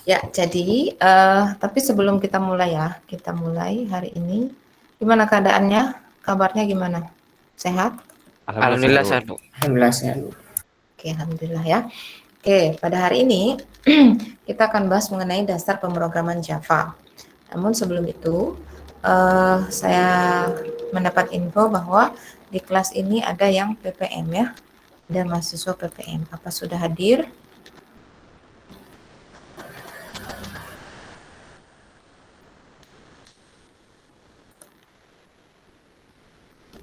Ya, jadi tapi sebelum kita mulai ya, kita mulai hari ini. Gimana keadaannya? Kabarnya gimana? Sehat? Alhamdulillah sehat, Bu. Alhamdulillah sehat. Oke, alhamdulillah ya. Oke, pada hari ini kita akan bahas mengenai dasar pemrograman Java. Namun sebelum itu, saya mendapat info bahwa di kelas ini ada yang PPM ya, ada mahasiswa PPM. Apa sudah hadir?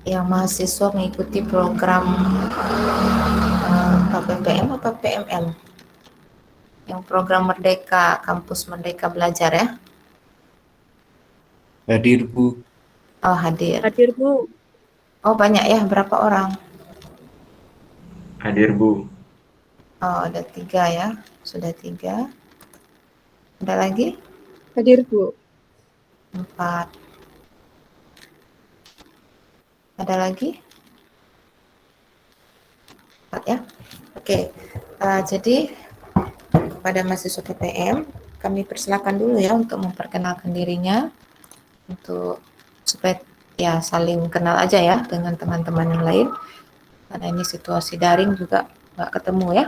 Yang mahasiswa mengikuti program PPM atau PMM? Yang program Merdeka, Kampus Merdeka Belajar ya? Hadir, Bu. Oh, hadir. Hadir, Bu. Oh, banyak ya, berapa orang? Hadir, Bu. Oh, ada 3 ya, sudah 3. Ada lagi? Hadir, Bu. 4. Ada lagi? 4 ya. Oke, jadi kepada mahasiswa PPM, kami persilakan dulu ya untuk memperkenalkan dirinya, untuk supaya ya saling kenal aja ya dengan teman-teman yang lain, karena ini situasi daring juga nggak ketemu ya.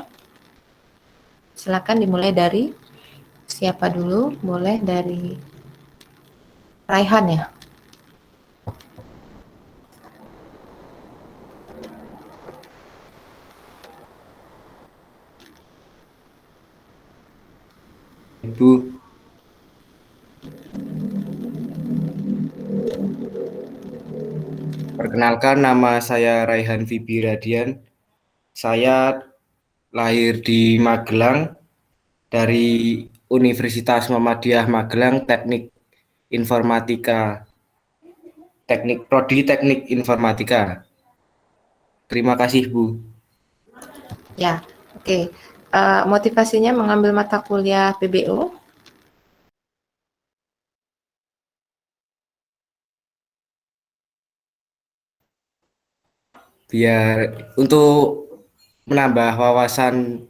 Silakan dimulai dari siapa dulu? Boleh dari Raihan ya. Ibu. Perkenalkan, nama saya Raihan Fibi Radian. Saya lahir di Magelang dari Universitas Muhammadiyah Magelang, Teknik Informatika, Prodi Teknik Informatika. Terima kasih, Bu. Ya, oke. Motivasinya mengambil mata kuliah PBO? Biar untuk menambah wawasan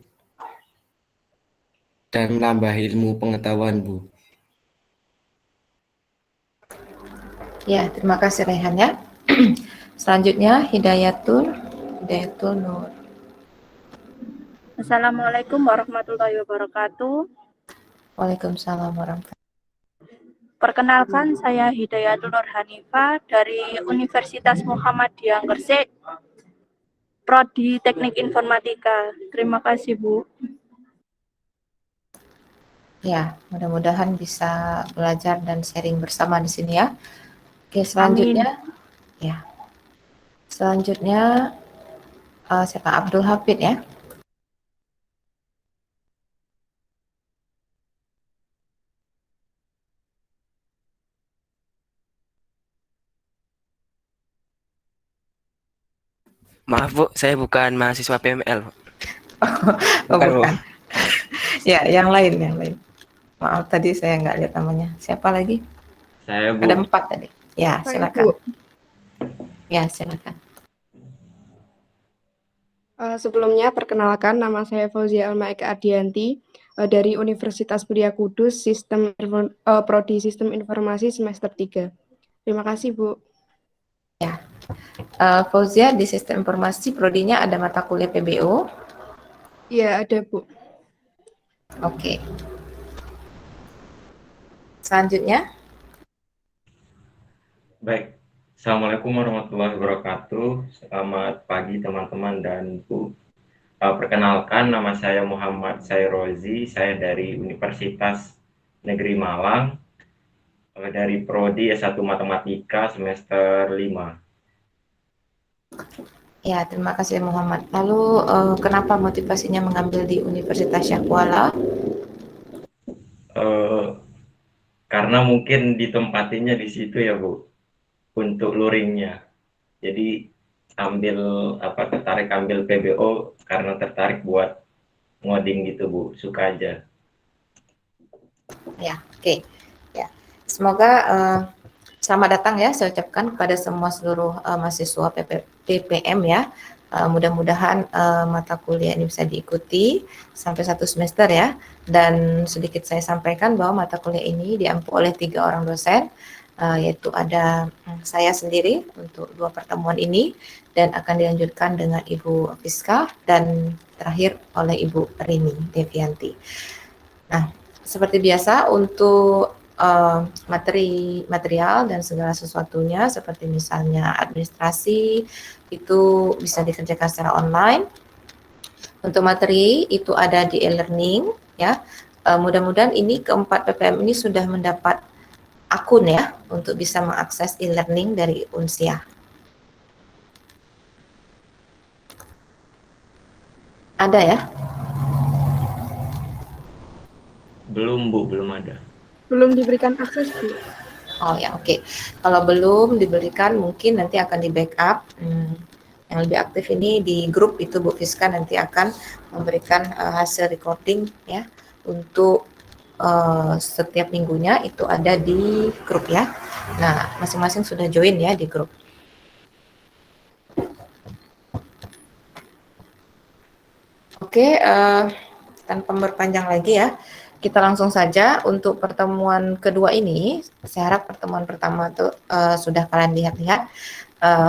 dan menambah ilmu pengetahuan, Bu. Ya, terima kasih Raihan ya. Selanjutnya Hidayatul Nur. Assalamualaikum warahmatullahi wabarakatuh. Waalaikumsalam warahmatullahi. Perkenalkan, saya Hidayatul Nur Hanifah dari Universitas Muhammadiyah Gresik, Prodi Teknik Informatika. Terima kasih, Bu. Ya, mudah-mudahan bisa belajar dan sharing bersama di sini ya. Oke, selanjutnya. Amin. Ya. Selanjutnya siapa? Abdul Hafid ya. Maaf, Bu, saya bukan mahasiswa PML. Bukan. Ya, yang lain. Maaf tadi saya nggak lihat namanya. Siapa lagi? Saya, Bu. Ada 4 tadi. Ya, silakan. Ya, silakan. Sebelumnya perkenalkan, nama saya Fauzia Almaika Ardianti dari Universitas Muria Kudus, Prodi Sistem Informasi semester 3. Terima kasih, Bu. Ya, Fauzia di Sistem Informasi prodinya ada mata kuliah PBO? Iya, ada, Bu. Oke. Selanjutnya. Baik, Assalamualaikum warahmatullahi wabarakatuh. Selamat pagi teman-teman dan Bu. Perkenalkan, nama saya Muhammad Sairozi. Saya dari Universitas Negeri Malang, dari Prodi S1 Matematika semester 5. Ya, terima kasih Muhammad. Lalu kenapa motivasinya mengambil di Universitas Syahkuala? Karena mungkin ditempatinya di situ ya, Bu, untuk luringnya. Jadi tertarik ambil PBO karena tertarik buat ngoding gitu, Bu. Suka aja. Ya, oke. Ya, semoga selamat datang ya saya ucapkan kepada semua seluruh mahasiswa PPM ya. Mudah-mudahan mata kuliah ini bisa diikuti sampai 1 semester ya. Dan sedikit saya sampaikan bahwa mata kuliah ini diampu oleh 3 orang dosen, yaitu ada saya sendiri untuk 2 pertemuan ini, dan akan dilanjutkan dengan Ibu Fiska dan terakhir oleh Ibu Rini Devianti. Nah, seperti biasa untuk material dan segala sesuatunya seperti misalnya administrasi itu bisa dikerjakan secara online. Untuk materi itu ada di e-learning ya. Mudah-mudahan ini keempat PPM ini sudah mendapat akun ya untuk bisa mengakses e-learning dari Unsia. Ada ya? Belum Bu, belum ada. Belum diberikan akses, Bu. Oh ya, oke. Kalau belum diberikan mungkin nanti akan di backup. Yang lebih aktif ini di grup itu Bu Fiska nanti akan memberikan hasil recording ya untuk setiap minggunya itu ada di grup ya. Nah, masing-masing sudah join ya di grup. Oke, tanpa berpanjang lagi ya, kita langsung saja untuk pertemuan kedua ini. Saya harap pertemuan pertama itu sudah kalian lihat-lihat,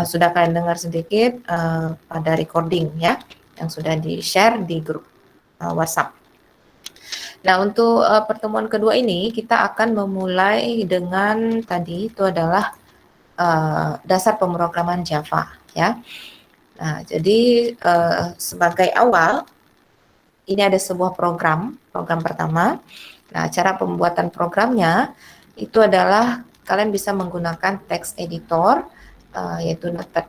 sudah kalian dengar sedikit pada recording ya, yang sudah di-share di grup WhatsApp. Nah, untuk pertemuan kedua ini kita akan memulai dengan tadi itu adalah dasar pemrograman Java ya. Nah, jadi sebagai awal ini ada sebuah program pertama. Nah, cara pembuatan programnya itu adalah kalian bisa menggunakan text editor yaitu Notepad++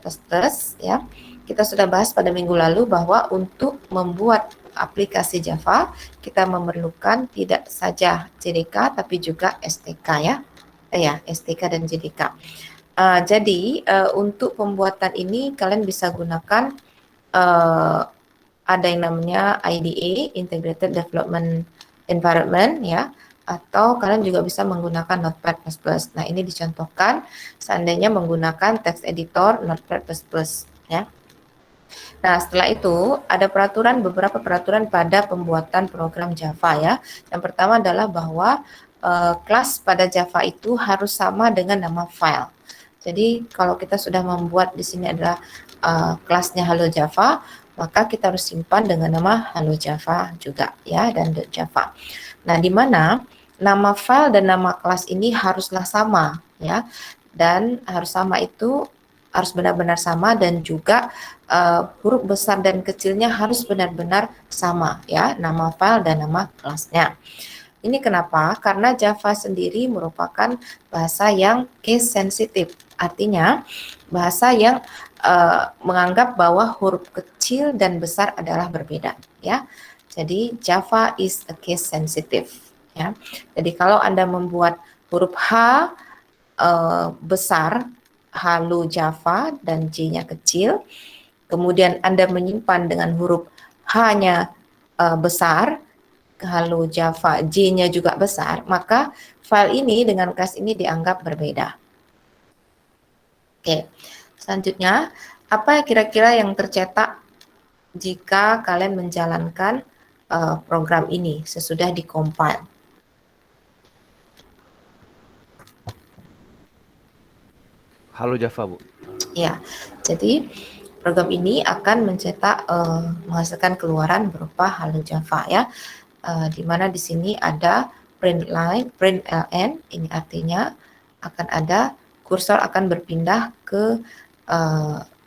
ya. Kita sudah bahas pada minggu lalu bahwa untuk membuat aplikasi Java kita memerlukan tidak saja JDK tapi juga STK ya. STK dan JDK. Jadi untuk pembuatan ini kalian bisa gunakan ada yang namanya IDE, Integrated Development Environment ya, atau kalian juga bisa menggunakan Notepad++. Nah, ini dicontohkan seandainya menggunakan text editor Notepad++ ya. Nah, setelah itu ada beberapa peraturan pada pembuatan program Java ya. Yang pertama adalah bahwa kelas pada Java itu harus sama dengan nama file. Jadi kalau kita sudah membuat di sini adalah kelasnya Halo Java, maka kita harus simpan dengan nama Halo Java juga ya, dan .java. Nah, di mana nama file dan nama kelas ini haruslah sama ya, dan harus sama itu harus benar-benar sama, dan juga huruf besar dan kecilnya harus benar-benar sama ya, nama file dan nama kelasnya. Ini kenapa? Karena Java sendiri merupakan bahasa yang case sensitive, artinya bahasa yang menganggap bahwa huruf kecil dan besar adalah berbeda ya. Jadi Java is a case sensitive ya. Jadi kalau Anda membuat huruf H besar, Halo Java dan J-nya kecil, kemudian Anda menyimpan dengan huruf H-nya besar, Halo Java J-nya juga besar, maka file ini dengan kelas ini dianggap berbeda. Oke. Selanjutnya, apa kira-kira yang tercetak jika kalian menjalankan program ini sesudah dikompil? Halo Java, Bu. Ya, jadi program ini akan mencetak menghasilkan keluaran berupa Halo Java ya, di mana di sini ada print ln, ini artinya akan ada kursor akan berpindah ke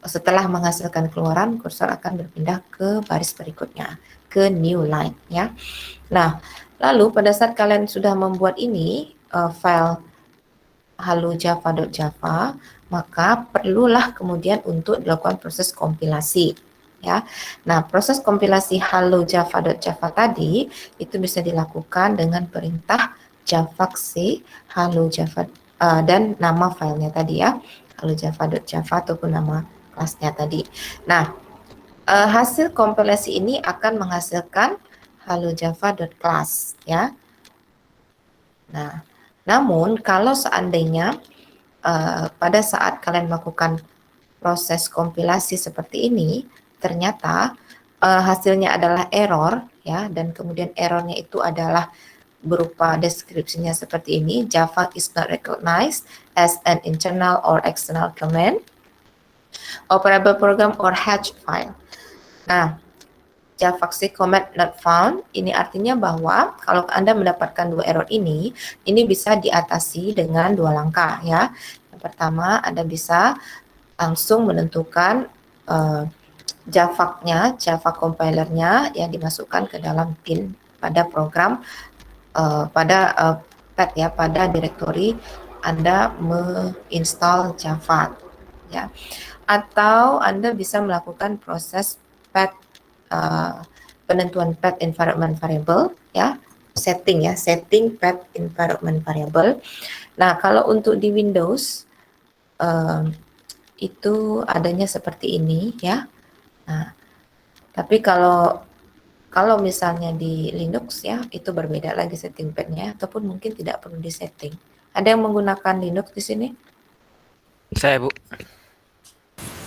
setelah menghasilkan keluaran, kursor akan berpindah ke baris berikutnya, ke new line ya. Nah, lalu pada saat kalian sudah membuat ini file halojava.java, maka perlulah kemudian untuk dilakukan proses kompilasi ya. Nah, proses kompilasi halojava.java tadi itu bisa dilakukan dengan perintah javacc halojava dan nama filenya tadi ya, halojava.java ataupun nama kelasnya tadi. Nah, hasil kompilasi ini akan menghasilkan halojava.class ya. Nah, namun kalau seandainya pada saat kalian melakukan proses kompilasi seperti ini, ternyata hasilnya adalah error ya, dan kemudian errornya itu adalah berupa deskripsinya seperti ini, Java is not recognized as an internal or external command, operable program or hash file. Nah, Javaxi command not found, ini artinya bahwa kalau Anda mendapatkan dua error ini bisa diatasi dengan dua langkah ya. Yang pertama, Anda bisa langsung menentukan Java-nya, Java compilernya yang dimasukkan ke dalam bin pada program pad ya, pada direktori Anda menginstal Java ya. Atau Anda bisa melakukan proses pad penentuan pad environment variable ya, setting pad environment variable. Nah, kalau untuk di Windows itu adanya seperti ini ya. Nah, tapi kalau misalnya di Linux ya, itu berbeda lagi setting padnya, ataupun mungkin tidak perlu disetting. Ada yang menggunakan Linux di sini? Saya, Bu.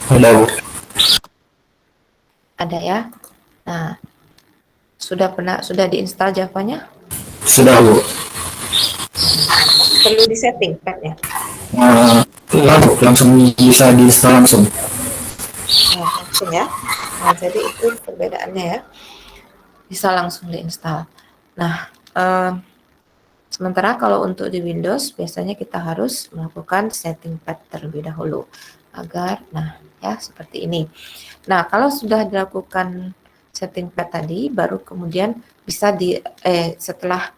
Ada, Bu. Ada ya. Nah, sudah diinstal Java-nya? Sudah, Bu. Perlu disetting padnya? Iya, Bu, langsung bisa diinstal langsung. Nah, langsung ya. Nah, jadi itu perbedaannya ya. Bisa langsung diinstal. Nah, sementara kalau untuk di Windows biasanya kita harus melakukan setting pad terlebih dahulu agar, nah ya seperti ini. Nah, kalau sudah dilakukan setting pad tadi, baru kemudian bisa setelah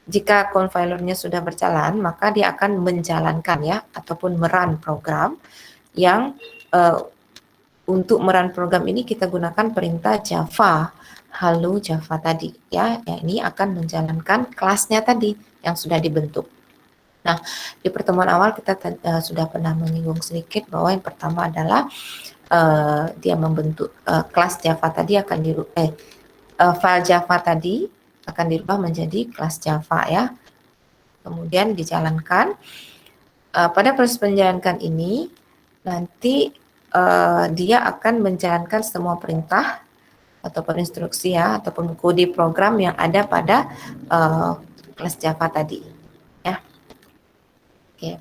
jika compilernya sudah berjalan, maka dia akan menjalankan ya, ataupun merun program yang untuk merun program ini kita gunakan perintah Java, halo Java tadi ya, ini akan menjalankan kelasnya tadi yang sudah dibentuk. Nah, di pertemuan awal kita sudah pernah menyinggung sedikit bahwa yang pertama adalah dia membentuk kelas Java tadi akan file Java tadi akan dirubah menjadi kelas Java ya. Kemudian dijalankan. Pada proses menjalankan ini nanti dia akan menjalankan semua perintah ataupun instruksi ya, ataupun kode program yang ada pada kelas Java tadi ya. Oke.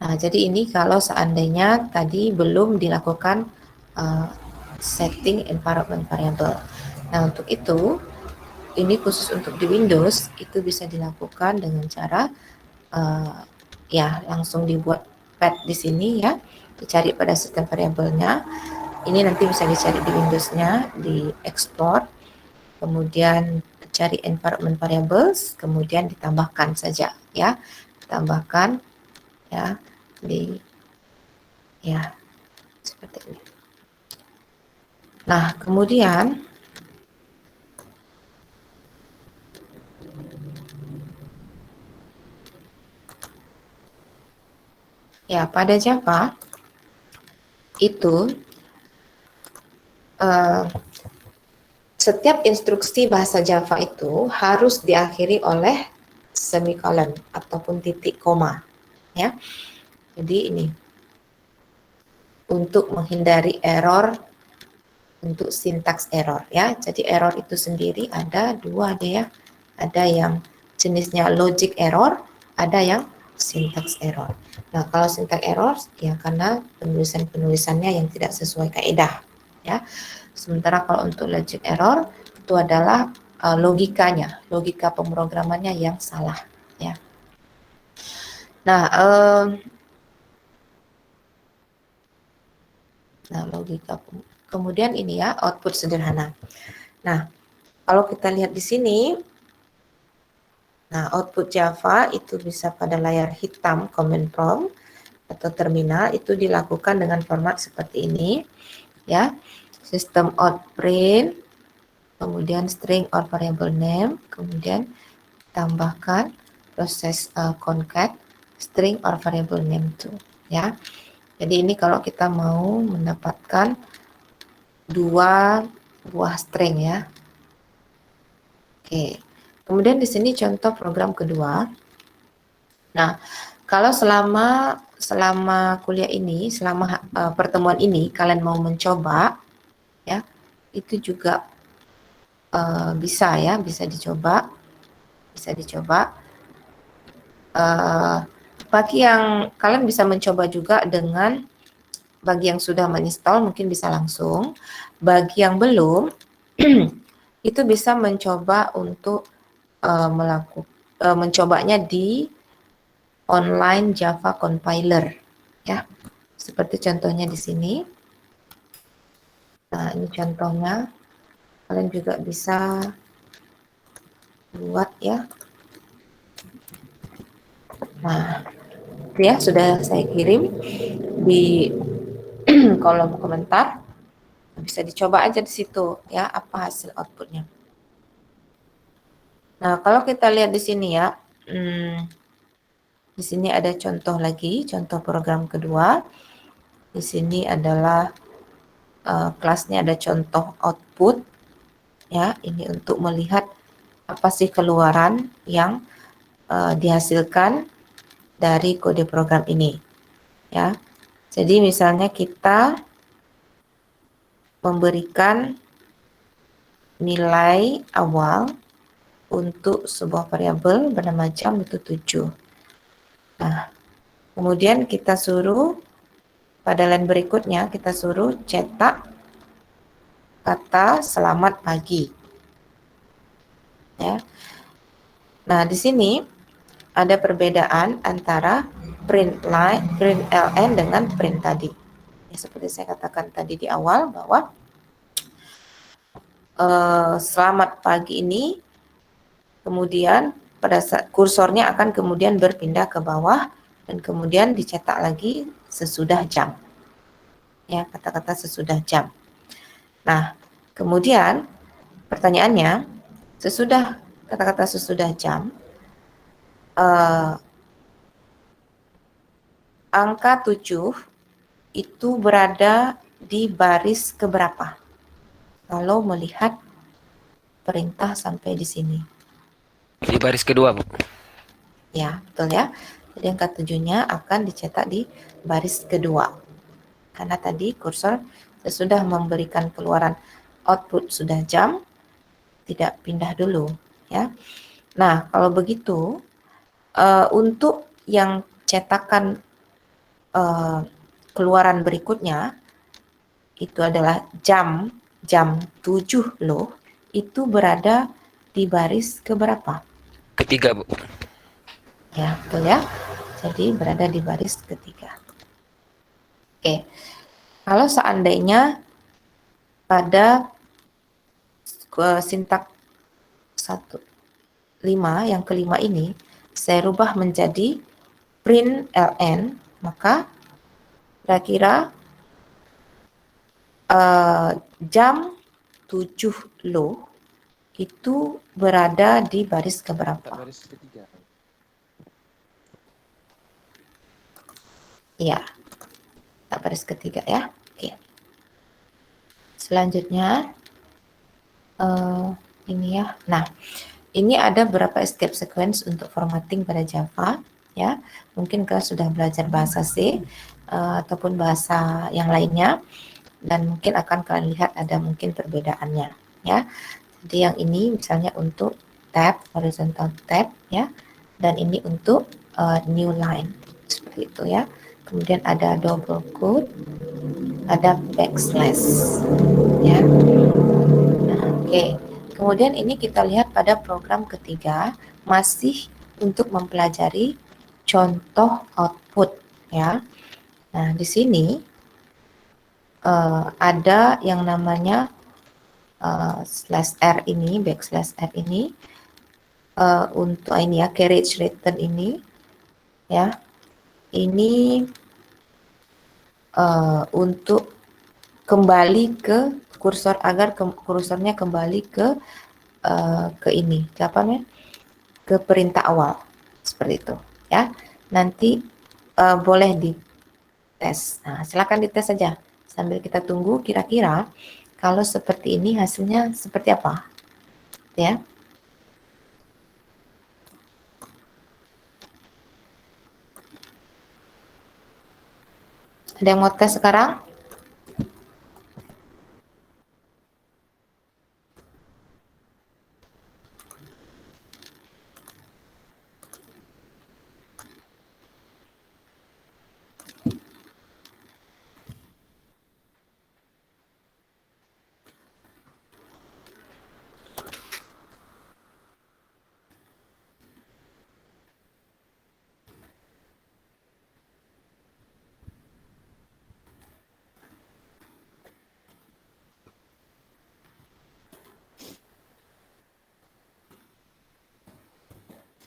Nah, jadi ini kalau seandainya tadi belum dilakukan setting environment variable. Nah, untuk itu ini khusus untuk di Windows itu bisa dilakukan dengan cara ya langsung dibuat pad di sini ya, dicari pada sistem variabelnya. Ini nanti bisa dicari di Windows-nya, di explore, kemudian cari environment variables, kemudian ditambahkan saja ya, tambahkan ya di ya seperti ini. Nah, kemudian ya pada Java itu setiap instruksi bahasa Java itu harus diakhiri oleh semikolon ataupun titik koma ya. Jadi ini untuk menghindari error, untuk sintaks error ya. Jadi error itu sendiri ada dua ya. Ada yang jenisnya logic error, ada yang syntax error. Nah, kalau syntax error ya karena penulisannya yang tidak sesuai kaidah ya. Sementara kalau untuk logic error itu adalah logikanya, logika pemrogramannya yang salah ya. Nah, logika kemudian ini ya output sederhana. Nah, kalau kita lihat di sini, nah output Java itu bisa pada layar hitam command prompt atau terminal, itu dilakukan dengan format seperti ini ya. System out print, kemudian string or variable name, kemudian tambahkan proses concat string or variable name to ya. Jadi ini kalau kita mau mendapatkan dua buah string ya. Oke. Kemudian di sini contoh program kedua. Nah, kalau selama selama kuliah ini, selama pertemuan ini kalian mau mencoba, ya, itu juga bisa ya, bisa dicoba. Bagi yang kalian bisa mencoba juga dengan, bagi yang sudah menginstal mungkin bisa langsung, bagi yang belum itu bisa mencoba untuk mencobanya di online Java compiler, ya, seperti contohnya di sini. Nah, ini contohnya, kalian juga bisa buat ya. Nah, itu ya sudah saya kirim di kolom komentar. Bisa dicoba aja di situ ya apa hasil outputnya. Nah, kalau kita lihat di sini ya, di sini ada contoh lagi, contoh program kedua. Di sini adalah kelasnya ada contoh output ya. Ini untuk melihat apa sih keluaran yang dihasilkan dari kode program ini ya. Jadi misalnya kita memberikan nilai awal untuk sebuah variabel bernama jam itu 7. Nah, kemudian kita suruh pada line berikutnya kita suruh cetak kata selamat pagi. Ya. Nah, di sini ada perbedaan antara print ln dengan print tadi. Ya, seperti saya katakan tadi di awal bahwa selamat pagi ini kemudian pada saat kursornya akan kemudian berpindah ke bawah dan kemudian dicetak lagi sesudah jam. Ya, kata-kata sesudah jam. Nah, kemudian pertanyaannya, sesudah kata-kata sesudah jam, angka 7 itu berada di baris keberapa? Kalau melihat perintah sampai di sini. Di baris kedua, Bu. Ya, betul ya. Jadi angka 7-nya akan dicetak di baris kedua. Karena tadi kursor sesudah memberikan keluaran output sudah jam, tidak pindah dulu ya. Nah, kalau begitu untuk yang cetakan keluaran berikutnya itu adalah jam 7 loh, itu berada di baris keberapa? Ketiga, Bu. Ya, betul ya. Jadi berada di baris ketiga. Oke. Kalau seandainya pada sintak 1.5 yang kelima ini saya rubah menjadi print ln, maka kira-kira jam 7 loh itu berada di baris keberapa? Baris ketiga. Iya, baris ketiga ya. Oke. Selanjutnya ini ya. Nah, ini ada beberapa escape sequence untuk formatting pada Java ya. Mungkin kalian sudah belajar bahasa C ataupun bahasa yang lainnya dan mungkin akan kalian lihat ada mungkin perbedaannya ya. Jadi yang ini misalnya untuk tab, horizontal tab ya. Dan ini untuk new line seperti itu ya. Kemudian ada double quote, ada backslash ya. Nah, oke. Kemudian ini kita lihat pada program ketiga masih untuk mempelajari contoh output ya. Nah, di sini ada yang namanya slash r ini, backslash r ini untuk ini ya, carriage return ini ya. Ini untuk kembali ke kursor agar kursornya kembali ke ini, ke apa namanya? Ke perintah awal seperti itu ya. Nanti boleh dites. Nah, silakan dites saja sambil kita tunggu kira-kira kalau seperti ini hasilnya seperti apa ya. Ada yang mau tes sekarang?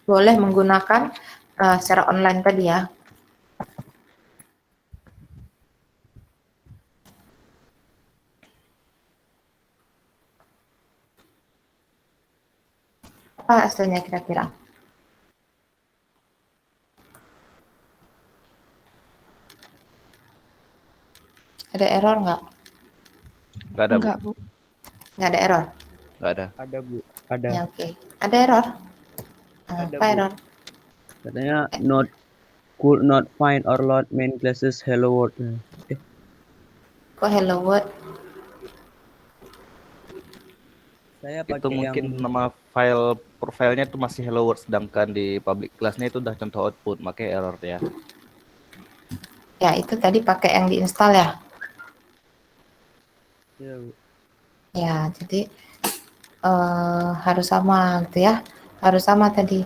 Boleh menggunakan secara online tadi ya. Apa hasilnya kira-kira? Ada error nggak? Nggak ada, Bu. Enggak, Bu. Nggak ada error? Nggak ada. Ada, Bu. Ada. Ya, oke. Ada error? Ada, Apa Bu. error? Katanya could not find or load main classes hello world. Kok hello world? Saya Itu pakai mungkin yang nama file profilnya itu masih hello world, sedangkan di public classnya itu udah contoh output, makanya error ya. Ya, itu tadi pakai yang diinstal ya. ya, Bu. Ya, jadi harus sama gitu ya. Harus sama tadi,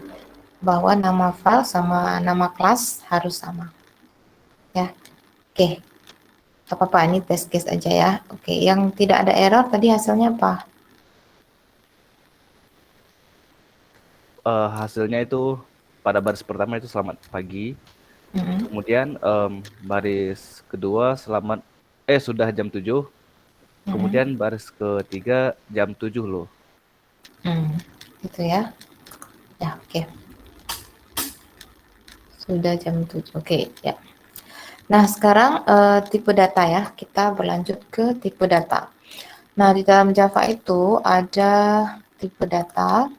bahwa nama file sama nama kelas harus sama. Ya, oke. Gak apa-apa, ini test case aja ya. Oke, yang tidak ada error tadi hasilnya apa? Hasilnya itu pada baris pertama itu selamat pagi. Mm-mm. Kemudian baris kedua sudah jam 7. Kemudian baris ketiga jam 7 loh. Gitu ya. Ya, oke. Sudah jam 7. Oke, ya. Nah, sekarang tipe data ya. Kita berlanjut ke tipe data. Nah, di dalam Java itu ada tipe data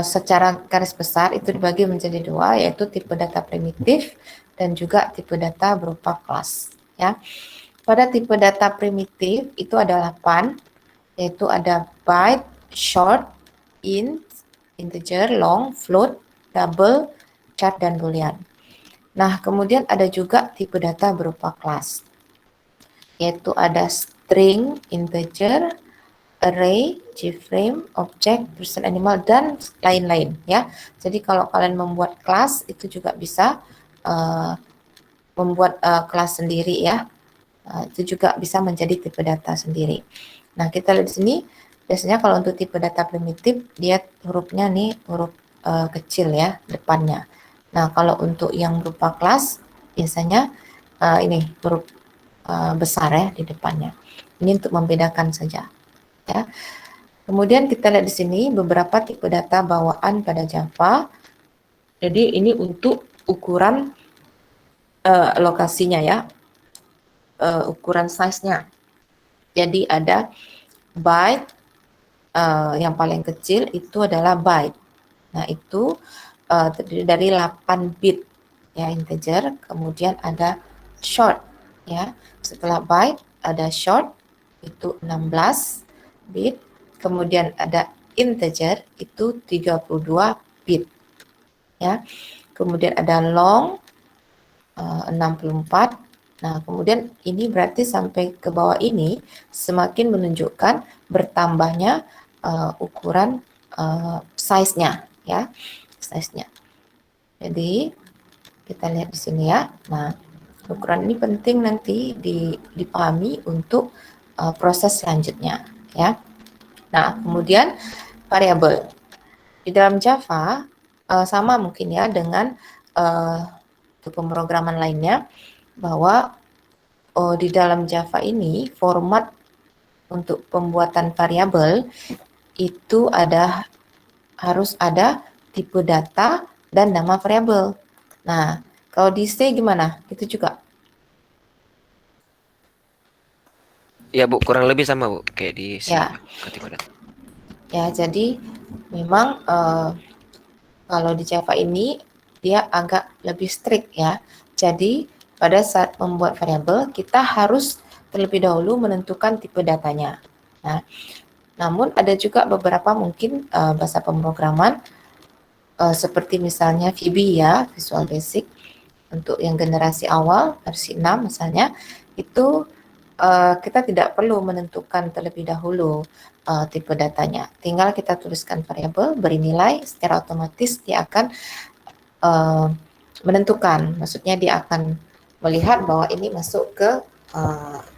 secara garis besar itu dibagi menjadi dua, yaitu tipe data primitif dan juga tipe data berupa kelas. Ya. Pada tipe data primitif itu ada 8, yaitu ada byte, short, int, integer, long, float, double, char, dan boolean. Nah, kemudian ada juga tipe data berupa kelas, yaitu ada string, integer, array, gframe, object, person, animal, dan lain-lain ya. Jadi kalau kalian membuat kelas itu juga bisa membuat kelas sendiri ya. Itu juga bisa menjadi tipe data sendiri. Nah, kita lihat di sini biasanya kalau untuk tipe data primitif dia hurufnya nih huruf kecil ya depannya. Nah, kalau untuk yang berupa kelas biasanya ini huruf besar ya di depannya. Ini untuk membedakan saja ya. Kemudian kita lihat di sini beberapa tipe data bawaan pada Java. Jadi ini untuk ukuran lokasinya ya, ukuran size-nya. Jadi ada byte, yang paling kecil itu adalah byte. Nah, itu terdiri dari 8 bit ya, integer. Kemudian ada short ya. Setelah byte ada short itu 16 bit. Kemudian ada integer itu 32 bit ya. Kemudian ada long 64. Nah, kemudian ini berarti sampai ke bawah ini semakin menunjukkan bertambahnya ukuran size-nya ya, size-nya. Jadi kita lihat di sini ya. Nah, ukuran ini penting nanti dipahami untuk proses selanjutnya ya. Nah, kemudian variabel di dalam Java sama mungkin ya dengan untuk pemrograman lainnya, bahwa di dalam Java ini format untuk pembuatan variabel itu harus ada tipe data dan nama variabel. Nah, kalau di C gimana? Itu juga. Ya Bu, kurang lebih sama Bu, kayak di Ya. tipe data. Ya, jadi memang kalau di Java ini dia agak lebih strict ya. Jadi pada saat membuat variabel kita harus terlebih dahulu menentukan tipe datanya. Nah, namun ada juga beberapa mungkin bahasa pemrograman seperti misalnya VB ya, Visual Basic, untuk yang generasi awal versi 6 misalnya, itu kita tidak perlu menentukan terlebih dahulu tipe datanya. Tinggal kita tuliskan variabel, beri nilai, secara otomatis dia akan menentukan, maksudnya dia akan melihat bahwa ini masuk ke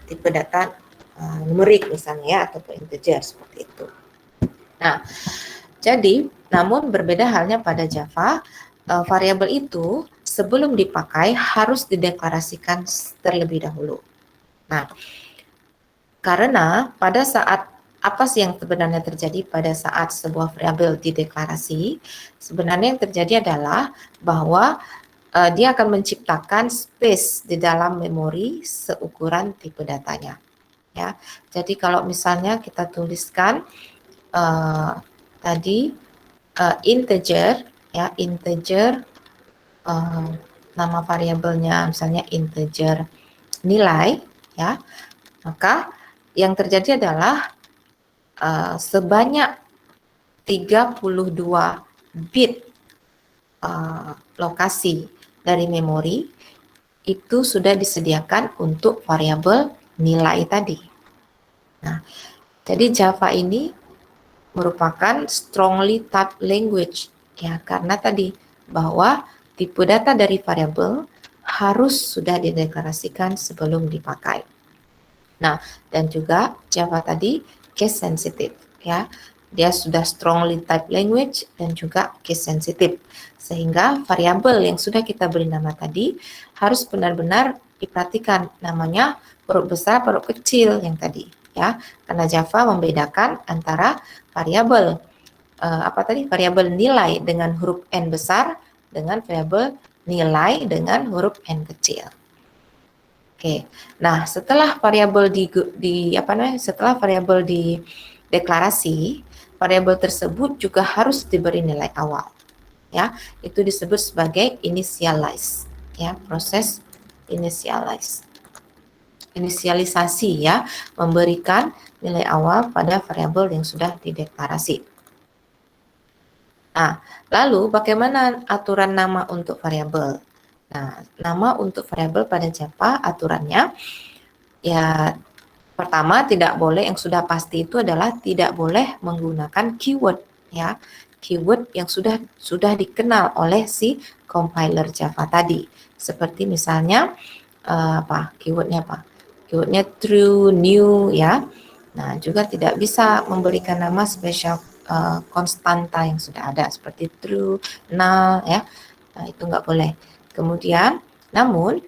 tipe data numerik misalnya ya, ataupun integer seperti itu. Nah, jadi namun berbeda halnya pada Java, variabel itu sebelum dipakai harus dideklarasikan terlebih dahulu. Nah, karena pada saat apa sih yang sebenarnya terjadi pada saat sebuah variabel dideklarasi? Sebenarnya yang terjadi adalah bahwa dia akan menciptakan space di dalam memori seukuran tipe datanya. Ya, jadi kalau misalnya kita tuliskan tadi integer, ya integer nama variabelnya misalnya integer nilai, ya, maka yang terjadi adalah sebanyak 32 bit lokasi dari memori itu sudah disediakan untuk variabel nilai tadi. Nah, jadi Java ini merupakan strongly typed language, ya, karena tadi bahwa tipe data dari variabel harus sudah dideklarasikan sebelum dipakai. Nah, dan juga Java tadi case sensitive, ya. Dia sudah strongly typed language dan juga case sensitive. Sehingga variabel yang sudah kita beri nama tadi harus benar-benar diperhatikan namanya huruf besar, huruf kecil yang tadi, ya. Karena Java membedakan antara variabel variabel nilai dengan huruf N besar dengan variabel nilai dengan huruf N kecil. Oke. Nah, setelah variabel setelah variabel dideklarasi, variabel tersebut juga harus diberi nilai awal. Ya, itu disebut sebagai initialize, ya, proses inisialisasi, ya, memberikan nilai awal pada variabel yang sudah dideklarasi. Nah, lalu bagaimana aturan nama untuk variabel? Nah, nama untuk variabel pada Java aturannya, ya, pertama tidak boleh, yang sudah pasti itu adalah tidak boleh menggunakan keyword, ya, keyword yang sudah dikenal oleh si compiler Java tadi, seperti misalnya keywordnya true, new, ya. Nah, juga tidak bisa memberikan nama spesial konstanta yang sudah ada seperti true, null, ya. Nah, itu nggak boleh. Kemudian, namun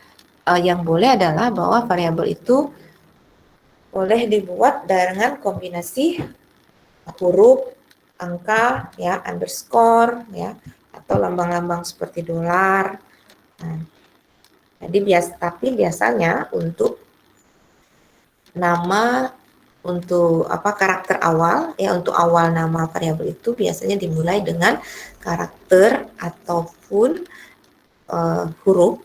yang boleh adalah bahwa variabel itu boleh dibuat dengan kombinasi huruf, angka, ya, underscore, ya, atau lambang-lambang seperti dolar. Nah, jadi biasanya untuk nama, untuk karakter awal, ya, untuk awal nama variabel itu biasanya dimulai dengan karakter ataupun huruf,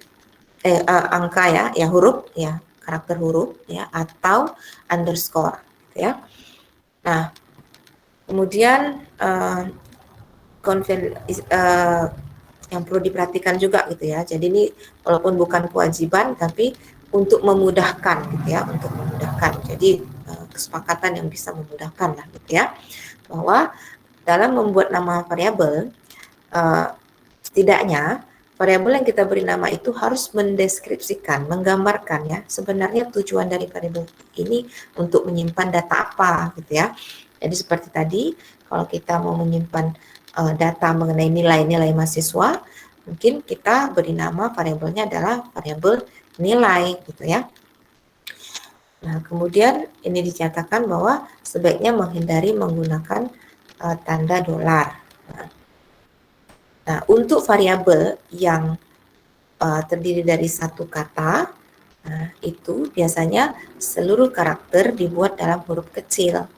angka, ya, huruf, ya, karakter huruf, ya, atau underscore, gitu ya. Nah, kemudian yang perlu diperhatikan juga, gitu ya. Jadi ini walaupun bukan kewajiban, tapi untuk memudahkan, gitu ya, untuk memudahkan. Jadi kesepakatan yang bisa memudahkan lah, gitu ya, bahwa dalam membuat nama variabel setidaknya variabel yang kita beri nama itu harus mendeskripsikan, menggambarkan, ya, sebenarnya tujuan dari variabel ini untuk menyimpan data apa, gitu ya. Jadi seperti tadi, kalau kita mau menyimpan data mengenai nilai-nilai mahasiswa, mungkin kita beri nama variabelnya adalah variabel nilai, gitu ya. Nah, kemudian ini dicatatkan bahwa sebaiknya menghindari menggunakan tanda dolar. Nah, untuk variabel yang terdiri dari satu kata, nah, itu biasanya seluruh karakter dibuat dalam huruf kecil.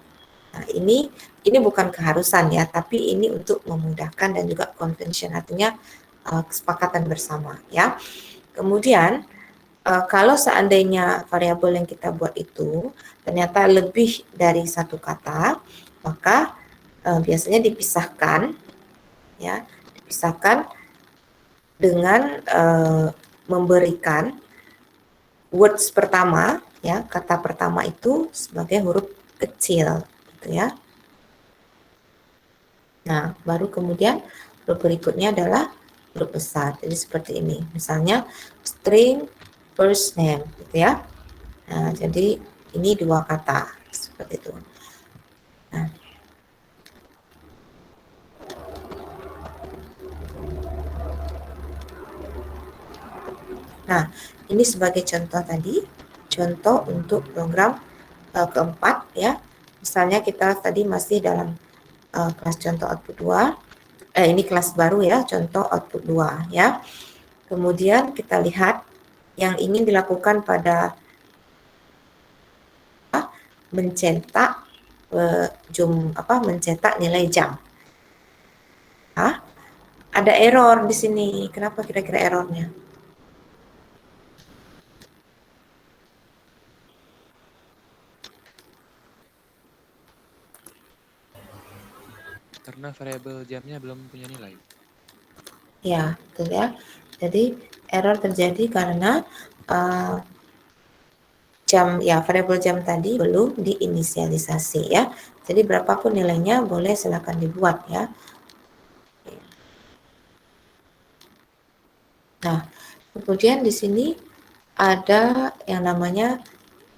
Nah, ini bukan keharusan, ya, tapi ini untuk memudahkan dan juga convention, artinya kesepakatan bersama, ya. kemudian kalau seandainya variabel yang kita buat itu ternyata lebih dari satu kata, maka biasanya dipisahkan, ya, dipisahkan dengan memberikan words pertama, ya, kata pertama itu sebagai huruf kecil, gitu ya. Nah, baru kemudian huruf berikutnya adalah huruf besar. Jadi seperti ini, misalnya string first name, gitu ya. Nah, jadi ini dua kata seperti itu. Nah, ini sebagai contoh tadi, contoh untuk program keempat, ya. Misalnya kita tadi masih dalam kelas contoh output 2, ini kelas baru ya, contoh output 2 ya. Kemudian kita lihat yang ingin dilakukan pada mencetak mencetak nilai jam. Ada error di sini. Kenapa kira-kira errornya? Karena variabel jamnya belum punya nilai. Ya, betul ya. Jadi error terjadi karena variabel jam tadi belum diinisialisasi ya. Jadi berapapun nilainya boleh silakan dibuat ya. Nah, kemudian di sini ada yang namanya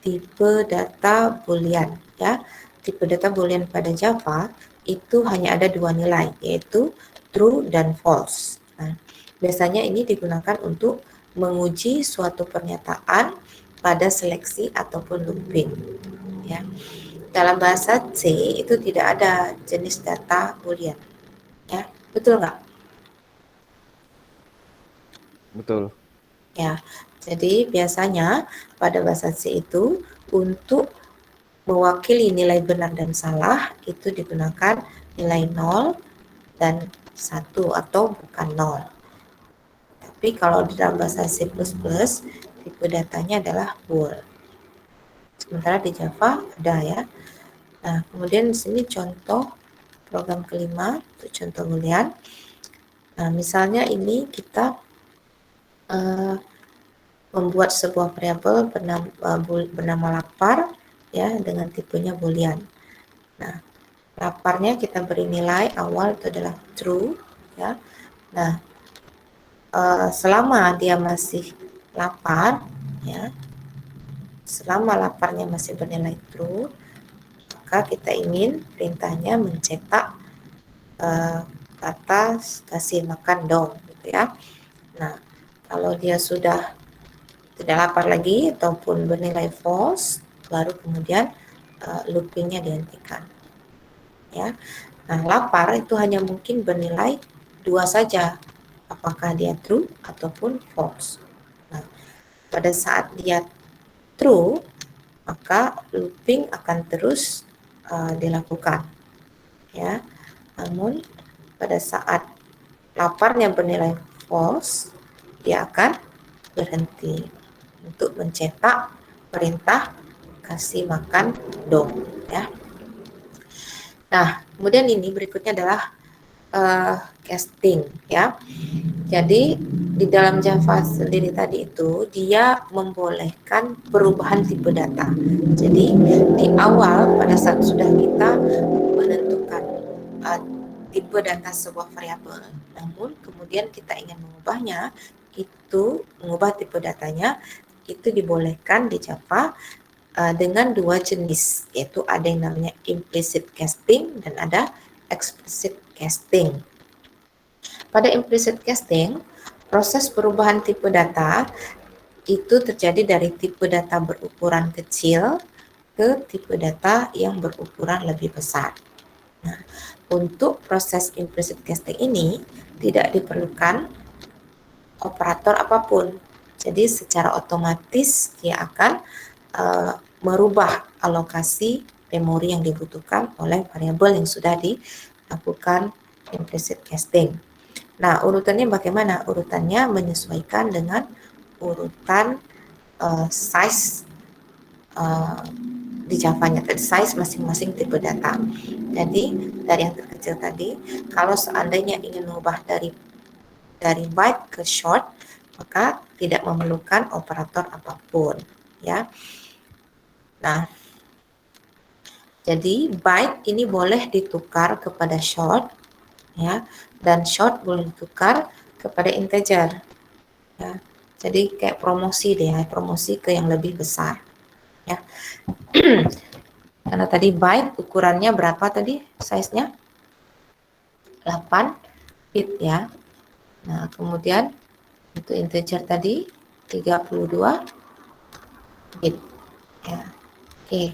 tipe data boolean ya. Tipe data boolean pada Java itu hanya ada dua nilai, yaitu true dan false. Nah, biasanya ini digunakan untuk menguji suatu pernyataan pada seleksi ataupun looping. Ya. Dalam bahasa C itu tidak ada jenis data boolean. Ya, betul nggak? Betul. Ya, jadi biasanya pada bahasa C itu untuk mewakili nilai benar dan salah itu digunakan nilai 0 dan 1 atau bukan 0. Tapi kalau di dalam bahasa C++, tipe datanya adalah bool. Sementara di Java ada ya. Nah, kemudian di sini contoh program kelima, itu contoh boolean. Nah, misalnya ini kita membuat sebuah variabel bernama lapar ya dengan tipenya boolean. Nah, laparnya kita beri nilai awal itu adalah true ya. Nah, selama dia masih lapar ya, selama laparnya masih bernilai true, maka kita ingin perintahnya mencetak kata kasih makan dong gitu ya. Nah, kalau dia sudah tidak lapar lagi ataupun bernilai false, baru kemudian loopingnya dihentikan. Ya, nah lapar itu hanya mungkin bernilai 2 saja, apakah dia true ataupun false. Nah, pada saat dia true, maka looping akan terus dilakukan. Ya, namun pada saat laparnya bernilai false, dia akan berhenti untuk mencetak perintah kasih makan dong ya. Nah, kemudian ini berikutnya adalah casting ya. Jadi di dalam Java sendiri tadi itu dia membolehkan perubahan tipe data. Jadi di awal pada saat sudah kita menentukan tipe data sebuah variabel, namun kemudian kita ingin mengubahnya, itu mengubah tipe datanya itu dibolehkan di Java dengan dua jenis, yaitu ada yang namanya implicit casting dan ada explicit casting. Pada implicit casting, proses perubahan tipe data itu terjadi dari tipe data berukuran kecil ke tipe data yang berukuran lebih besar. Nah, untuk proses implicit casting ini tidak diperlukan operator apapun. Jadi secara otomatis dia akan merubah alokasi memori yang dibutuhkan oleh variabel yang sudah dilakukan implicit casting. Nah, urutannya bagaimana? Urutannya menyesuaikan dengan urutan size di Java-nya, size masing-masing tipe data. Jadi dari yang terkecil tadi, kalau seandainya ingin mengubah dari byte ke short, maka tidak memerlukan operator apapun, ya. Nah, jadi byte ini boleh ditukar kepada short, ya, dan short boleh ditukar kepada integer, ya. Jadi kayak promosi deh, promosi ke yang lebih besar, ya. Karena tadi byte ukurannya berapa tadi size-nya? 8 bit, ya. Nah, kemudian untuk integer tadi 32 bit, ya. Oke.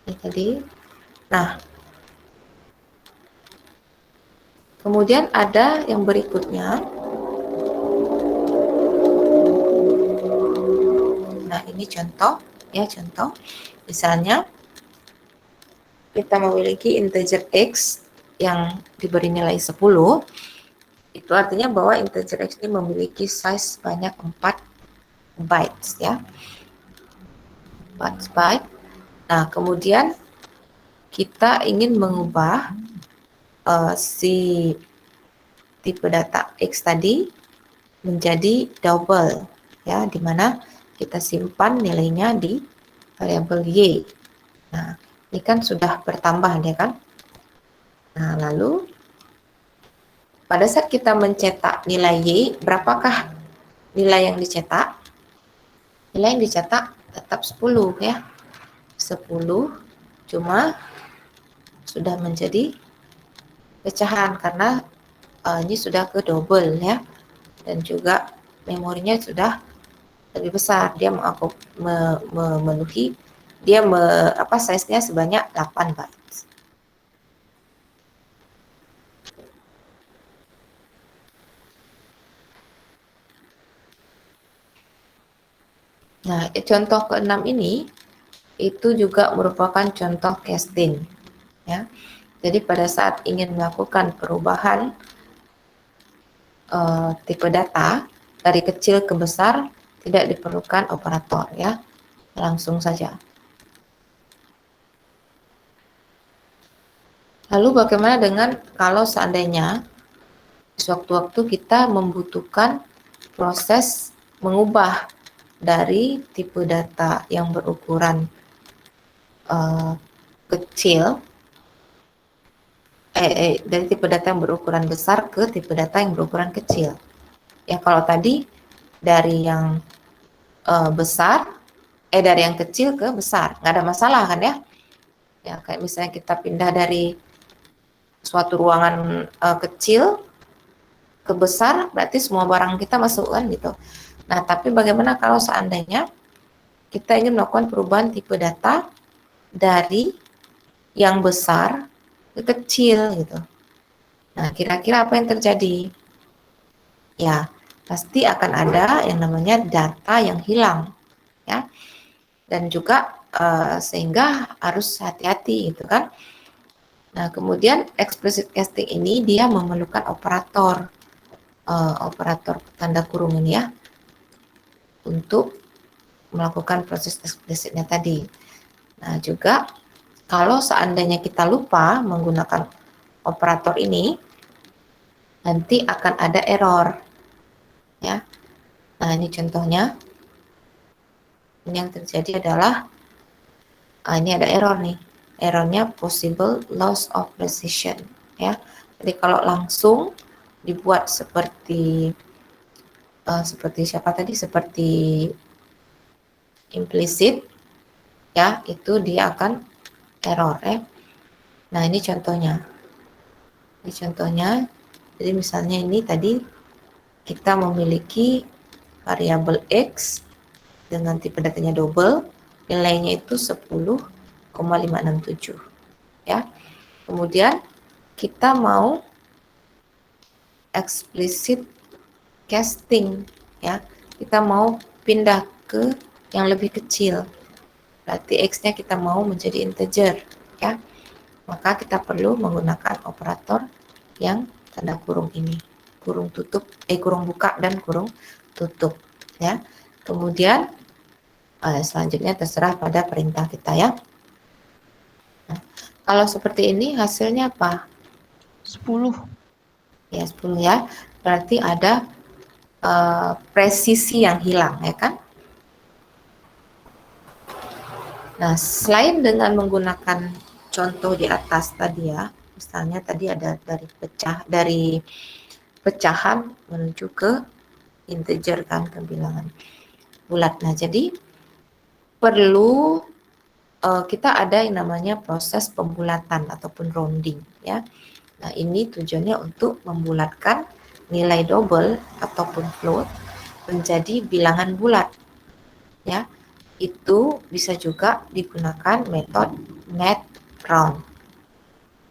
Ini tadi. Nah, kemudian ada yang berikutnya. Nah, ini contoh, ya, contoh. Misalnya kita memiliki integer x yang diberi nilai 10, itu artinya bahwa integer x ini memiliki size sebanyak 4 bytes, ya. 4 byte. Nah, kemudian kita ingin mengubah si tipe data x tadi menjadi double, ya, di mana kita simpan nilainya di variabel y. Nah, ini kan sudah bertambah, ya kan? Nah, lalu pada saat kita mencetak nilai y, berapakah nilai yang dicetak? Nilai yang dicetak tetap 10, ya. 10 cuma sudah menjadi pecahan karena ini sudah ke double, ya. Dan juga memorinya sudah lebih besar, dia memenuhi, dia size-nya sebanyak 8 bytes. Nah, contoh ke-6 ini itu juga merupakan contoh casting, ya. Jadi pada saat ingin melakukan perubahan tipe data dari kecil ke besar tidak diperlukan operator, ya, langsung saja. Lalu bagaimana dengan kalau seandainya sewaktu-waktu kita membutuhkan proses mengubah dari tipe data yang berukuran kecil, dari tipe data yang berukuran besar ke tipe data yang berukuran kecil. Ya, kalau tadi dari yang besar, dari yang kecil ke besar, nggak ada masalah kan, ya? Ya, kayak misalnya kita pindah dari suatu ruangan kecil ke besar, berarti semua barang kita masuk kan, gitu. Nah, tapi bagaimana kalau seandainya kita ingin melakukan perubahan tipe data dari yang besar ke kecil, gitu. Nah, kira-kira apa yang terjadi? Ya, pasti akan ada yang namanya data yang hilang, ya. Dan juga sehingga harus hati-hati, gitu kan. Nah, kemudian explicit casting ini dia memerlukan operator tanda kurung ini, ya, untuk melakukan proses eksplisitnya tadi. Nah, juga kalau seandainya kita lupa menggunakan operator ini, nanti akan ada error, ya. Nah, ini contohnya. Ini yang terjadi adalah ini ada error nih. Errornya possible loss of precision, ya. Jadi kalau langsung dibuat seperti siapa tadi, seperti implicit, ya, itu dia akan error, ya. Nah, ini contohnya. Ini contohnya. Jadi misalnya ini tadi kita memiliki variabel x dengan tipe datanya double, nilainya itu 10,567, ya. Kemudian kita mau explicit casting, ya. Kita mau pindah ke yang lebih kecil. Berarti x-nya kita mau menjadi integer, ya. Maka kita perlu menggunakan operator yang tanda kurung ini. Kurung tutup, kurung buka dan kurung tutup. ya. Kemudian selanjutnya terserah pada perintah kita ya. Nah, kalau seperti ini hasilnya apa? 10. Ya 10 ya. Berarti ada presisi yang hilang ya kan. Nah, selain dengan menggunakan contoh di atas tadi ya, misalnya tadi ada dari pecahan menuju ke integer kan, ke bilangan bulat. Nah, jadi perlu kita ada yang namanya proses pembulatan ataupun rounding ya. Nah, ini tujuannya untuk membulatkan nilai double ataupun float menjadi bilangan bulat ya. Itu bisa juga digunakan metode net round.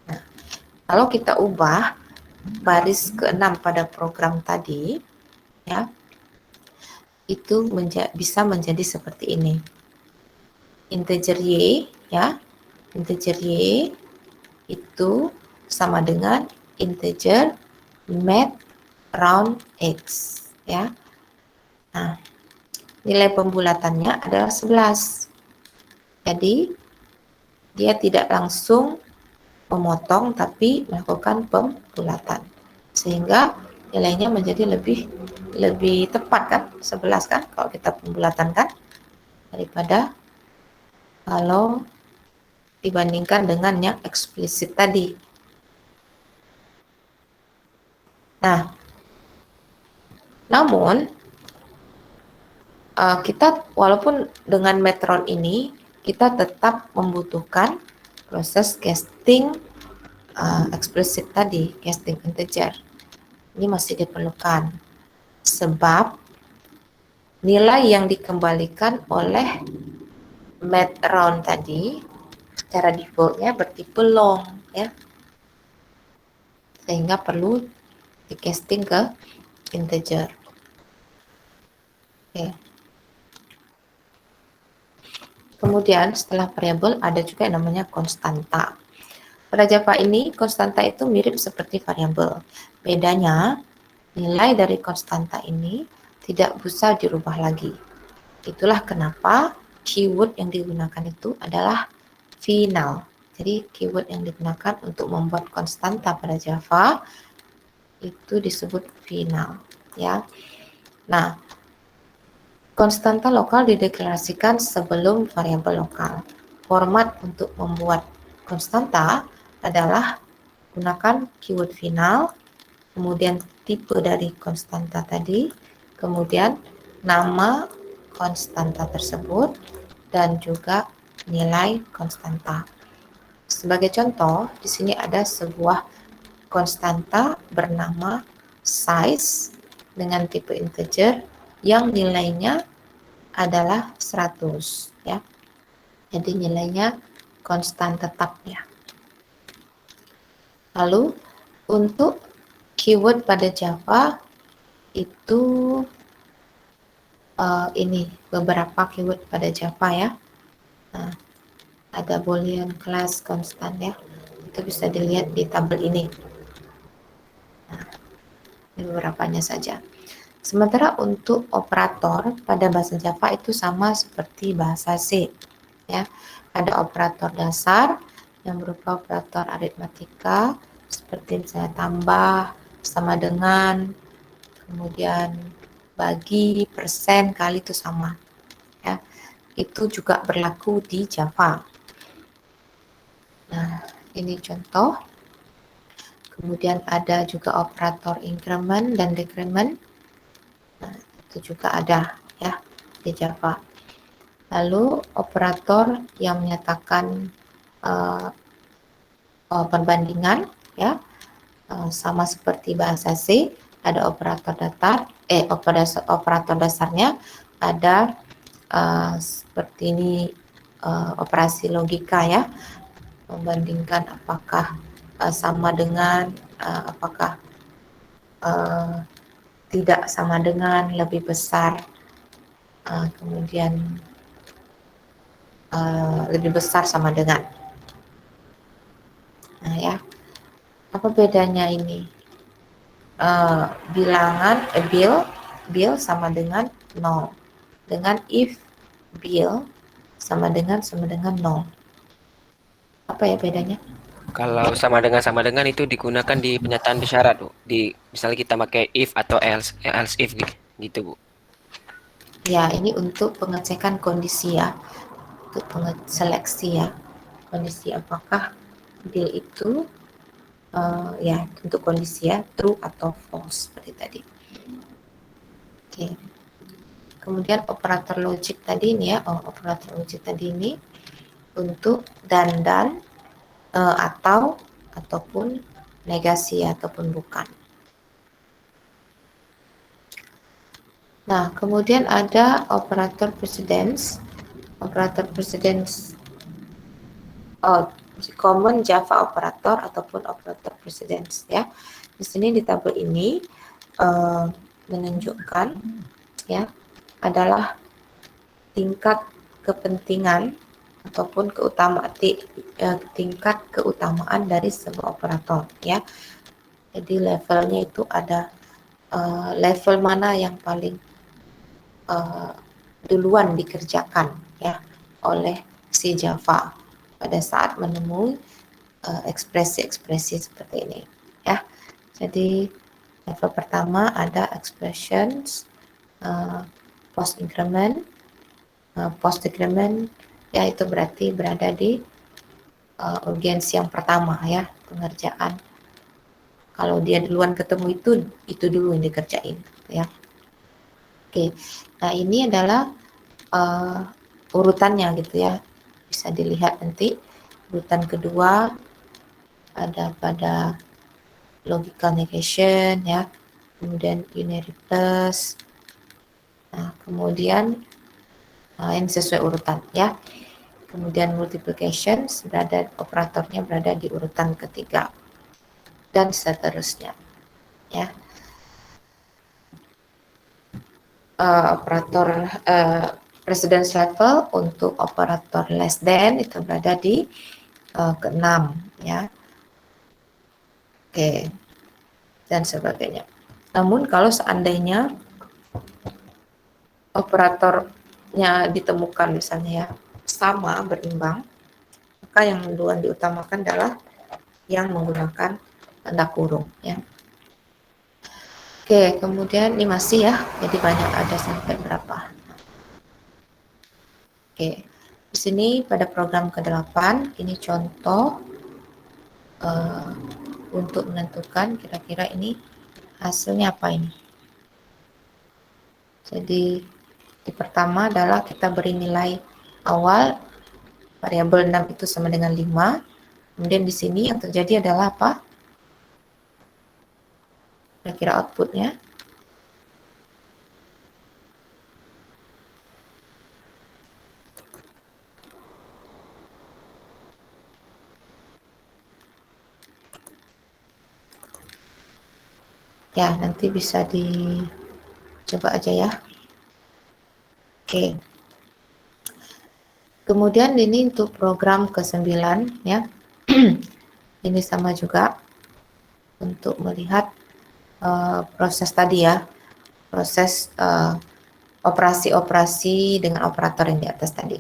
Nah, kalau kita ubah baris ke-6 pada program tadi ya, itu bisa menjadi seperti ini. Integer y ya, integer y itu sama dengan integer math round x ya. Nah, nilai pembulatannya adalah 11. Jadi dia tidak langsung memotong tapi melakukan pembulatan. Sehingga nilainya menjadi lebih tepat kan, 11 kan kalau kita pembulatan kan, daripada kalau dibandingkan dengan yang eksplisit tadi. Nah, namun kita walaupun dengan metron ini kita tetap membutuhkan proses casting eksplisit tadi, casting integer. Ini masih diperlukan sebab nilai yang dikembalikan oleh math round tadi secara defaultnya bertipe long ya, sehingga perlu di casting ke integer. Oke. Kemudian setelah variabel ada juga yang namanya konstanta. Pada Java ini konstanta itu mirip seperti variabel. Bedanya nilai dari konstanta ini tidak bisa dirubah lagi. Itulah kenapa keyword yang digunakan itu adalah final. Jadi keyword yang digunakan untuk membuat konstanta pada Java itu disebut final ya. Nah, konstanta lokal dideklarasikan sebelum variabel lokal. Format untuk membuat konstanta adalah gunakan keyword final, kemudian tipe dari konstanta tadi, kemudian nama konstanta tersebut, dan juga nilai konstanta. Sebagai contoh, di sini ada sebuah konstanta bernama size dengan tipe integer yang nilainya adalah 100 ya. Jadi nilainya konstan tetap ya. Lalu untuk keyword pada Java itu ini beberapa keyword pada Java ya. Nah, ada boolean, class, constant ya. Itu bisa dilihat di tabel ini. Nah, ini beberapanya saja. Sementara untuk operator pada bahasa Java itu sama seperti bahasa C. Ya, ada operator dasar yang berupa operator aritmatika seperti misalnya tambah, sama dengan, kemudian bagi, persen, kali itu sama. Ya, itu juga berlaku di Java. Nah, ini contoh. Kemudian ada juga operator increment dan decrement. Nah, itu juga ada ya di Java. Lalu operator yang menyatakan perbandingan ya, sama seperti bahasa C, ada operator operator dasarnya ada seperti ini, operasi logika ya, membandingkan apakah sama dengan, apakah tidak sama dengan, lebih besar, kemudian lebih besar sama dengan. Nah ya, apa bedanya ini? Bilangan bill sama dengan nol. Dengan if Bill sama dengan nol. Apa ya bedanya? Kalau sama dengan itu digunakan di pernyataan bersyarat, Bu. Di misalnya kita pakai if atau else if gitu, Bu. Ya, ini untuk pengecekan kondisi ya, untuk seleksi ya, kondisi apakah Bill itu ya untuk kondisi ya true atau false seperti tadi. Oke. Kemudian operator logik tadi ini ya, operator logik tadi ini untuk dan atau ataupun negasi ataupun bukan. Nah, kemudian ada operator precedence. Operator precedence common Java operator ataupun operator precedence ya. Di sini di tabel ini menunjukkan ya adalah tingkat kepentingan ataupun tingkat keutamaan dari sebuah operator ya. Jadi levelnya itu ada level mana yang paling duluan dikerjakan ya oleh si Java pada saat menemui ekspresi-ekspresi seperti ini ya. Jadi level pertama ada expressions post increment. Post decrement ya itu berarti berada di urgensi yang pertama ya, pengerjaan. Kalau dia duluan ketemu itu dulu yang dikerjain ya. Oke, nah ini adalah urutannya gitu ya, bisa dilihat nanti. Urutan kedua ada pada logical negation ya, kemudian unary plus. Nah kemudian ini sesuai urutan ya. Kemudian multiplication operatornya berada di urutan ketiga dan seterusnya ya. Operator precedence level untuk operator less than itu berada di ke-6 ya. Oke. Dan sebagainya. Namun kalau seandainya operatornya ditemukan misalnya ya sama berimbang, maka yang duluan diutamakan adalah yang menggunakan tanda kurung ya. Oke, kemudian ini masih ya, jadi banyak ada sampai berapa. Oke, di sini pada program ke-8 ini contoh untuk menentukan kira-kira ini hasilnya apa ini. Jadi di pertama adalah kita beri nilai awal variabel 6 itu sama dengan 5. Kemudian di sini yang terjadi adalah apa? Kira-kira outputnya. Ya, nanti bisa dicoba aja ya. Oke. Kemudian ini untuk program ke-9 ya. Ini sama juga untuk melihat proses tadi ya. Proses operasi-operasi dengan operator yang di atas tadi.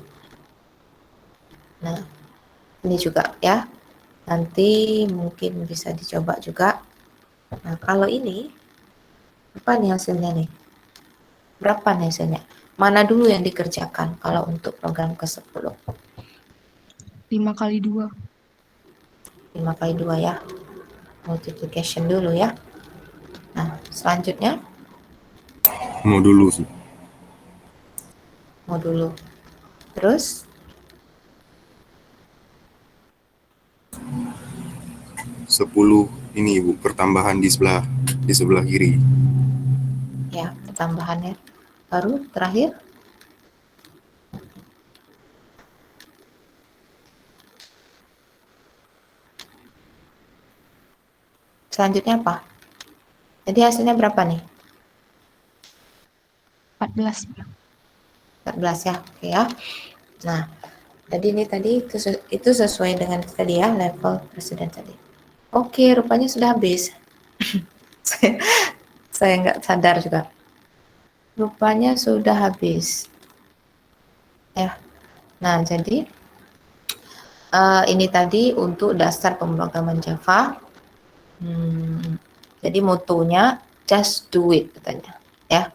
Nah, ini juga ya. Nanti mungkin bisa dicoba juga. Nah, kalau ini apa nih hasilnya nih? Berapa nih hasilnya? Mana dulu yang dikerjakan kalau untuk program ke-10? 5 kali 2. 5 kali 2 ya. Multiplication dulu ya. Nah, selanjutnya Modulu sih. Modulu. Terus 10 ini Ibu, pertambahan di sebelah kiri. ya, tambahannya. Baru terakhir selanjutnya apa? Jadi hasilnya berapa nih? 14. 14 ya. Oke ya. Nah, tadi itu sesuai dengan tadi ya, level presiden tadi. Oke, rupanya sudah habis. Saya nggak sadar juga. rupanya sudah habis. Ya. Nah, jadi ini tadi untuk dasar pemrograman Java. Jadi motonya just do it katanya. Ya.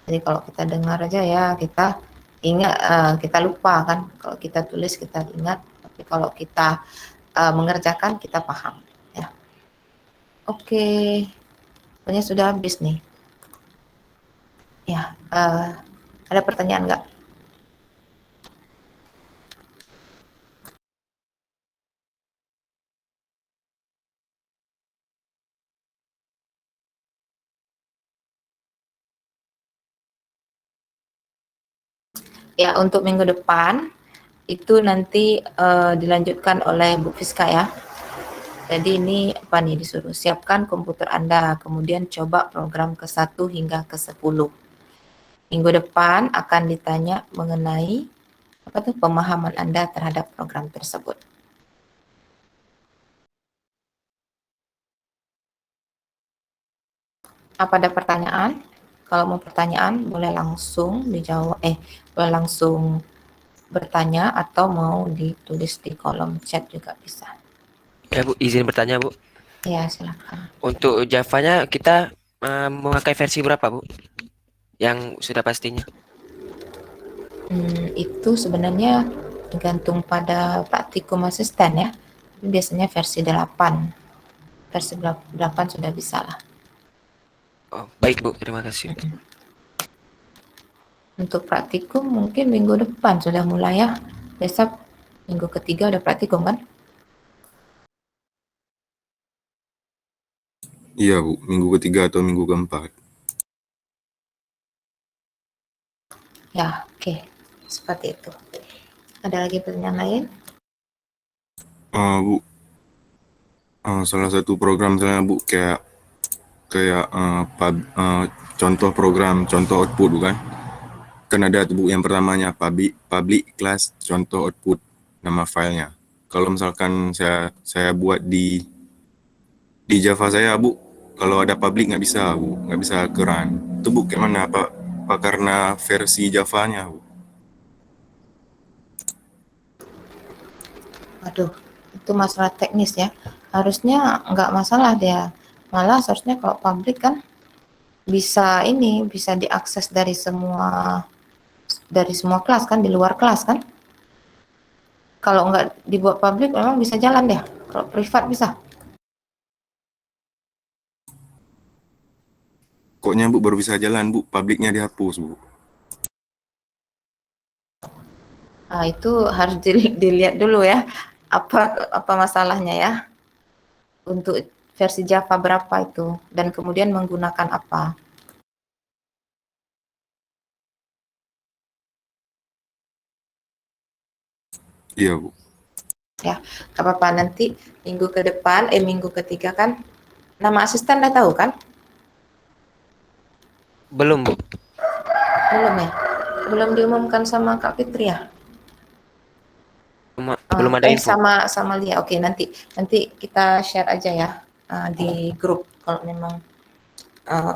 Jadi kalau kita dengar aja ya kita ingat, kita lupa kan. Kalau kita tulis kita ingat, tapi kalau kita mengerjakan kita paham. Ya. Oke, pokoknya sudah habis nih. Ya, ada pertanyaan nggak? Ya, untuk minggu depan itu nanti dilanjutkan oleh Bu Fiska ya. Jadi ini apa nih, disuruh siapkan komputer Anda, kemudian coba program ke-1 hingga ke-10. Minggu depan akan ditanya mengenai apa tuh pemahaman Anda terhadap program tersebut. Apa ada pertanyaan? Kalau mau pertanyaan boleh langsung dijawab, boleh langsung bertanya atau mau ditulis di kolom chat juga bisa. Ya Bu, izin bertanya Bu. Ya, silakan. Untuk Java-nya kita memakai versi berapa Bu? Yang sudah pastinya. Itu sebenarnya tergantung pada praktikum asisten ya. Biasanya versi 8. Versi 8 sudah bisa lah. Oh, baik Bu, terima kasih. Untuk praktikum mungkin minggu depan sudah mulai ya. Besok minggu ketiga udah praktikum kan? Iya Bu, minggu ketiga atau minggu keempat. Ya, oke. Seperti itu. Ada lagi pertanyaan lain? Bu, salah satu program misalnya Bu kayak contoh program, contoh output bukan? Kan ada tuh Bu yang pertamanya public class contoh output nama filenya. Kalau misalkan saya buat di Java saya Bu, kalau ada public nggak bisa Bu, nggak bisa run. Itu Bu gimana, apa karena versi Javanya Bu? Aduh, itu masalah teknis ya. Harusnya nggak masalah dia. Malah seharusnya kalau publik kan bisa bisa diakses dari semua kelas kan, di luar kelas kan. Kalau nggak dibuat publik memang bisa jalan deh. Kalau privat bisa. Koknya Bu baru bisa jalan Bu, publiknya dihapus Bu. Nah, itu harus dilihat dulu ya. Apa masalahnya ya. Untuk versi Java berapa itu dan kemudian menggunakan apa. Iya Bu. Ya, gak apa-apa, nanti minggu ke depan, minggu ketiga kan, nama asisten udah tahu kan? Belum Bu. Belum ya? Belum diumumkan sama Kak Fitri ya? Belum ada info. Sama Lia. Oke, nanti kita share aja ya di grup kalau memang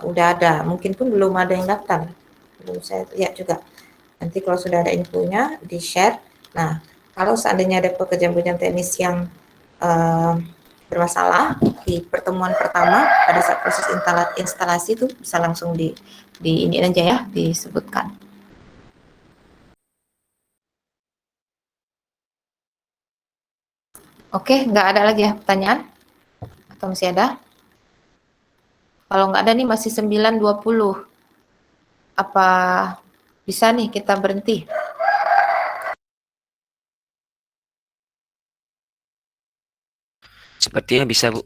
udah ada. Mungkin pun belum ada yang daftar. Belum saya lihat juga. Nanti kalau sudah ada infonya di share. Nah, kalau seandainya ada pekerjaan teknis yang bermasalah di pertemuan pertama pada saat proses instalasi itu bisa langsung di ini aja ya, disebutkan. Oke, nggak ada lagi ya pertanyaan? Atau masih ada? Kalau nggak ada nih masih 9.20. Apa bisa nih kita berhenti? Sepertinya bisa Bu.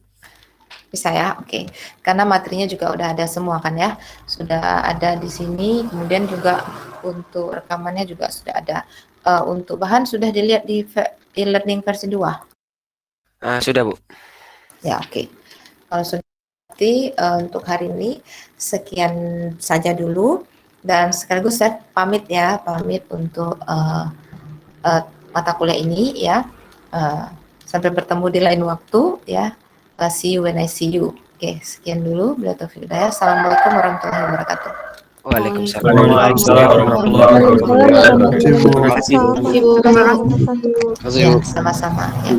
Bisa ya, oke. Karena materinya juga udah ada semua kan ya. Sudah ada di sini, kemudian juga untuk rekamannya juga sudah ada. Untuk bahan sudah dilihat di e-learning versi 2? Sudah Bu. Ya, oke. Kalau sudah berarti untuk hari ini sekian saja dulu. Dan sekaligus saya pamit untuk mata kuliah ini ya. Sampai bertemu di lain waktu ya. See you when I see you. Oke, sekian dulu. Assalamualaikum warahmatullahi wabarakatuh. Waalaikumsalam. Terima kasih Bu. Terima kasih Bu. Ya, sama-sama. Ya.